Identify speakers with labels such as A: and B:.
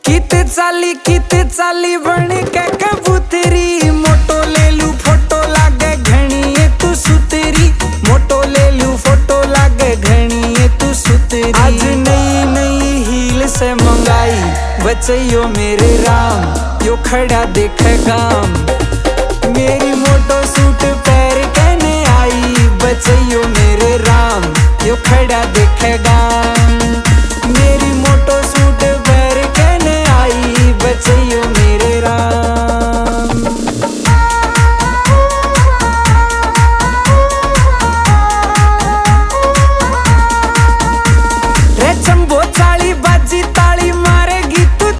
A: किते चाली बन के कबूतरी। मोटो ले लू फोटो लागे घनी ये तू सुतरी। मोटो ले लू फोटो लागे घनी ये तू सुतरी। आज नई नई हील से मंगाई बचैयो मेरे राम, यो खड़ा देख गाम।